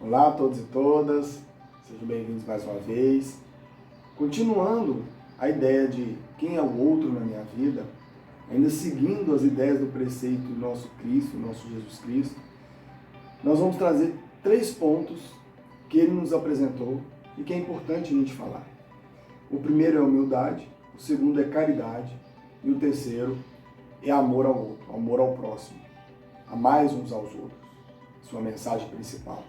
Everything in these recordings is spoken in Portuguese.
Olá a todos e todas, sejam bem-vindos mais uma vez. Continuando a ideia de quem é o outro na minha vida, ainda seguindo as ideias do preceito do nosso Cristo, nosso Jesus Cristo, nós vamos trazer 3 pontos que ele nos apresentou e que é importante a gente falar. O primeiro é humildade, o segundo é caridade e o terceiro é amor ao outro, amor ao próximo, amar uns aos outros, sua mensagem principal.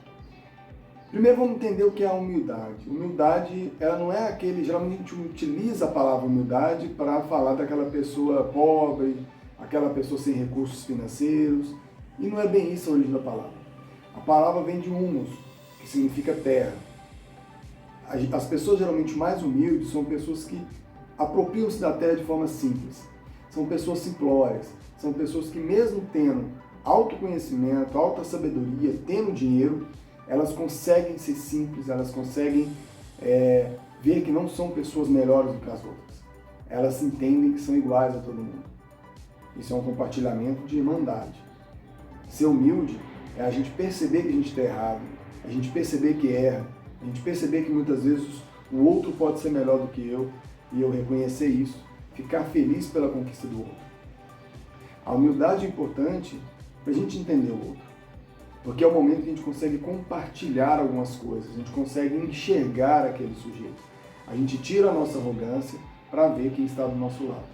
Primeiro vamos entender o que é a humildade. Humildade, ela não é aquele, geralmente a gente utiliza a palavra humildade para falar daquela pessoa pobre, aquela pessoa sem recursos financeiros, e não é bem isso a origem da palavra. A palavra vem de humus, que significa terra. As pessoas geralmente mais humildes são pessoas que apropriam-se da terra de forma simples. São pessoas simplórias, são pessoas que mesmo tendo autoconhecimento, alta sabedoria, tendo dinheiro, elas conseguem ser simples, elas conseguem ver que não são pessoas melhores do que as outras. Elas entendem que são iguais a todo mundo. Isso é um compartilhamento de irmandade. Ser humilde é a gente perceber que a gente está errado, a gente perceber que erra, a gente perceber que muitas vezes o outro pode ser melhor do que eu e eu reconhecer isso, ficar feliz pela conquista do outro. A humildade é importante para a gente entender o outro. Porque é o momento que a gente consegue compartilhar algumas coisas, a gente consegue enxergar aquele sujeito. A gente tira a nossa arrogância para ver quem está do nosso lado.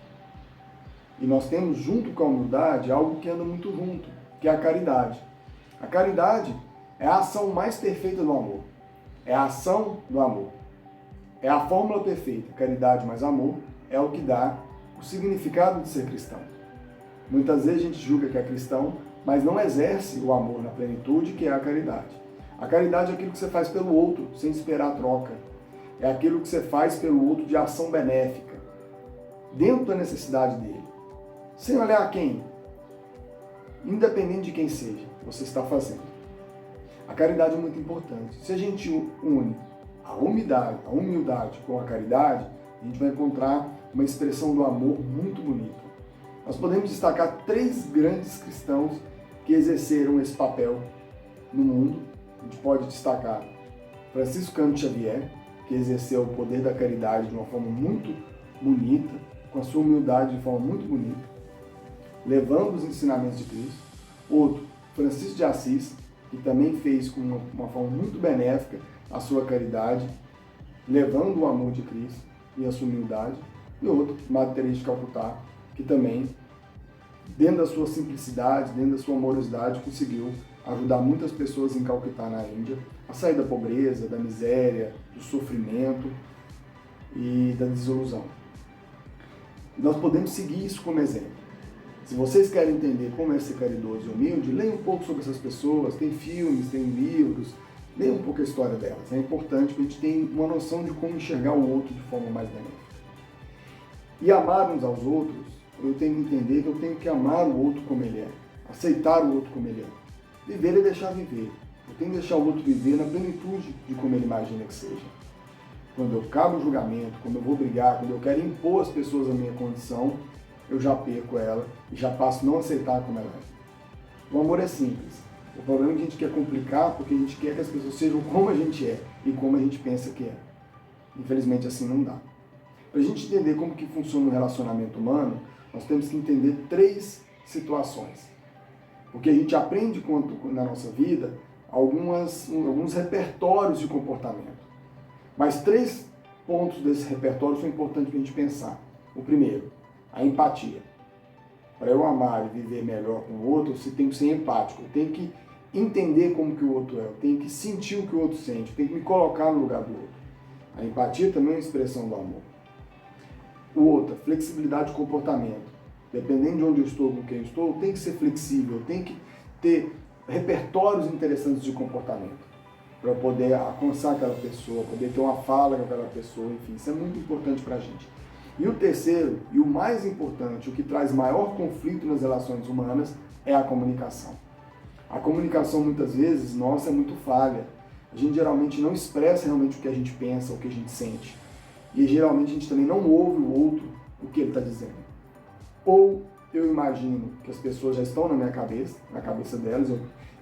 E nós temos junto com a humildade algo que anda muito junto, que é a caridade. A caridade é a ação mais perfeita do amor. É a ação do amor. É a fórmula perfeita. Caridade mais amor é o que dá o significado de ser cristão. Muitas vezes a gente julga que é cristão, mas não exerce o amor na plenitude, que é a caridade. A caridade é aquilo que você faz pelo outro, sem esperar a troca. É aquilo que você faz pelo outro de ação benéfica, dentro da necessidade dele. Sem olhar a quem, independente de quem seja, você está fazendo. A caridade é muito importante. Se a gente une a humildade com a caridade, a gente vai encontrar uma expressão do amor muito bonita. Nós podemos destacar 3 grandes cristãos que exerceram esse papel no mundo. A gente pode destacar Francisco Cândido Xavier, que exerceu o poder da caridade de uma forma muito bonita, com a sua humildade de forma muito bonita, levando os ensinamentos de Cristo. Outro, Francisco de Assis, que também fez com uma forma muito benéfica a sua caridade, levando o amor de Cristo e a sua humildade. E outro, Madre Teresa de Calcutá, que também, dentro da sua simplicidade, dentro da sua amorosidade, conseguiu ajudar muitas pessoas em Calcutá, na Índia, a sair da pobreza, da miséria, do sofrimento e da desilusão. Nós podemos seguir isso como exemplo. Se vocês querem entender como é ser caridoso e humilde, leiam um pouco sobre essas pessoas, tem filmes, tem livros, leiam um pouco a história delas. É importante que a gente tenha uma noção de como enxergar o outro de forma mais benéfica. E amar uns aos outros, eu tenho que entender que eu tenho que amar o outro como ele é, aceitar o outro como ele é, viver e deixar viver. Eu tenho que deixar o outro viver na plenitude de como ele imagina que seja. Quando eu cabo o julgamento, quando eu vou brigar, quando eu quero impor às pessoas a minha condição, eu já perco ela e já passo a não aceitar como ela é. O amor é simples. O problema é que a gente quer complicar porque a gente quer que as pessoas sejam como a gente é e como a gente pensa que é. Infelizmente assim não dá. Para a gente entender como que funciona o relacionamento humano, nós temos que entender 3 situações. Porque a gente aprende na nossa vida alguns repertórios de comportamento. Mas 3 pontos desse repertório são importantes para a gente pensar. O primeiro, a empatia. Para eu amar e viver melhor com o outro, eu tenho que ser empático. Eu tenho que entender como que o outro é. Eu tenho que sentir o que o outro sente. Eu tenho que me colocar no lugar do outro. A empatia também é uma expressão do amor. O outro, flexibilidade de comportamento. Dependendo de onde eu estou, com quem eu estou, eu tenho que ser flexível, eu tenho que ter repertórios interessantes de comportamento para eu poder alcançar aquela pessoa, poder ter uma fala com aquela pessoa, enfim, isso é muito importante para a gente. E o terceiro, e o mais importante, o que traz maior conflito nas relações humanas, é a comunicação. A comunicação, muitas vezes, nossa, é muito falha. A gente geralmente não expressa realmente o que a gente pensa, o que a gente sente. E geralmente a gente também não ouve o outro, o que ele está dizendo. Ou eu imagino que as pessoas já estão na minha cabeça, na cabeça delas,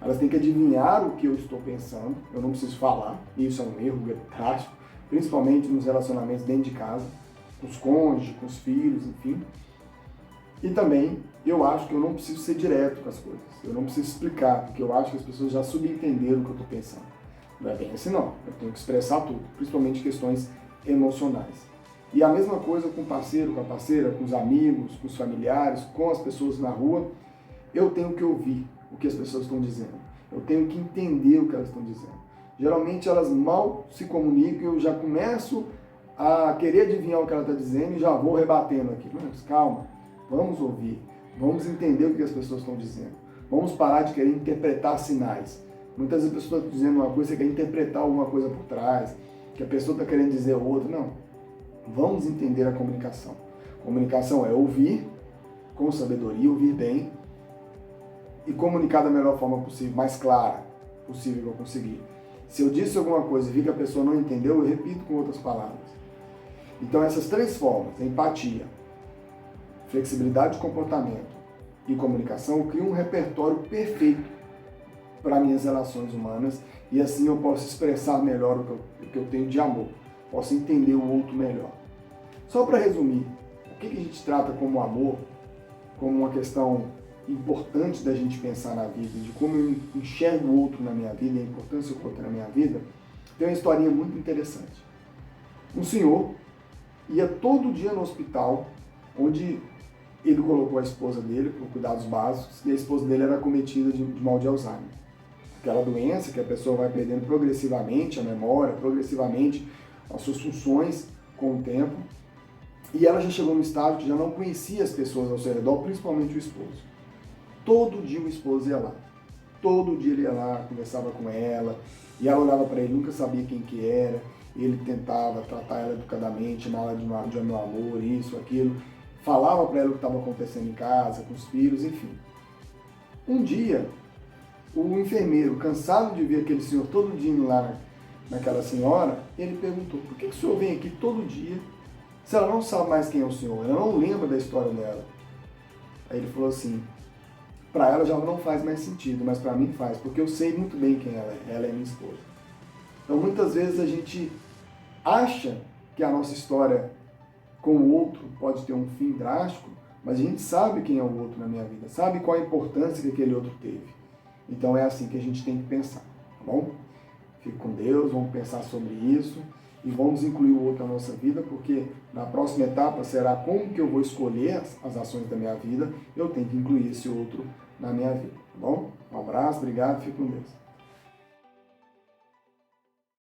elas têm que adivinhar o que eu estou pensando, eu não preciso falar, e isso é um erro drástico, principalmente nos relacionamentos dentro de casa, com os cônjuges, com os filhos, enfim. E também, eu acho que eu não preciso ser direto com as coisas, eu não preciso explicar, porque eu acho que as pessoas já subentenderam o que eu estou pensando. Não é bem assim não, eu tenho que expressar tudo, principalmente questões emocionais. E a mesma coisa com o parceiro, com a parceira, com os amigos, com os familiares, com as pessoas na rua, eu tenho que ouvir o que as pessoas estão dizendo, eu tenho que entender o que elas estão dizendo. Geralmente elas mal se comunicam e eu já começo a querer adivinhar o que ela está dizendo e já vou rebatendo aqui. Mas calma, vamos ouvir, vamos entender o que as pessoas estão dizendo. Vamos parar de querer interpretar sinais. Muitas vezes a pessoa está dizendo uma coisa, você quer interpretar alguma coisa por trás, que a pessoa está querendo dizer outra. Não. Vamos entender a comunicação. Comunicação é ouvir com sabedoria, ouvir bem e comunicar da melhor forma possível, mais clara possível que eu conseguir. Se eu disse alguma coisa e vi que a pessoa não entendeu, eu repito com outras palavras. Então essas três formas, empatia, flexibilidade de comportamento e comunicação, criam um repertório perfeito para minhas relações humanas e assim eu posso expressar melhor o que eu tenho de amor, posso entender o outro melhor. Só para resumir, o que a gente trata como amor, como uma questão importante da gente pensar na vida, de como eu enxergo o outro na minha vida, a importância do outro na minha vida, tem uma historinha muito interessante. Um senhor ia todo dia no hospital, onde ele colocou a esposa dele por cuidados básicos, e a esposa dele era acometida de mal de Alzheimer. Aquela doença que a pessoa vai perdendo progressivamente a memória, progressivamente as suas funções com o tempo, e ela já chegou no estágio que já não conhecia as pessoas ao seu redor, principalmente o esposo. Todo dia o esposo ia lá. Todo dia ele ia lá, conversava com ela, e ela olhava para ele, nunca sabia quem que era, ele tentava tratar ela educadamente, chamava de meu amor, isso, aquilo, falava para ela o que estava acontecendo em casa, com os filhos, enfim. Um dia, o enfermeiro, cansado de ver aquele senhor todo dia indo lá naquela senhora, ele perguntou, por que o senhor vem aqui todo dia, se ela não sabe mais quem é o senhor, ela não lembra da história dela? Aí ele falou assim, para ela já não faz mais sentido, mas para mim faz, porque eu sei muito bem quem ela é minha esposa. Então muitas vezes a gente acha que a nossa história com o outro pode ter um fim drástico, mas a gente sabe quem é o outro na minha vida, sabe qual a importância que aquele outro teve. Então é assim que a gente tem que pensar, tá bom? Fique com Deus, vamos pensar sobre isso e vamos incluir o outro na nossa vida, porque na próxima etapa será como que eu vou escolher as ações da minha vida, eu tenho que incluir esse outro na minha vida, tá bom? Um abraço, obrigado, fique com Deus.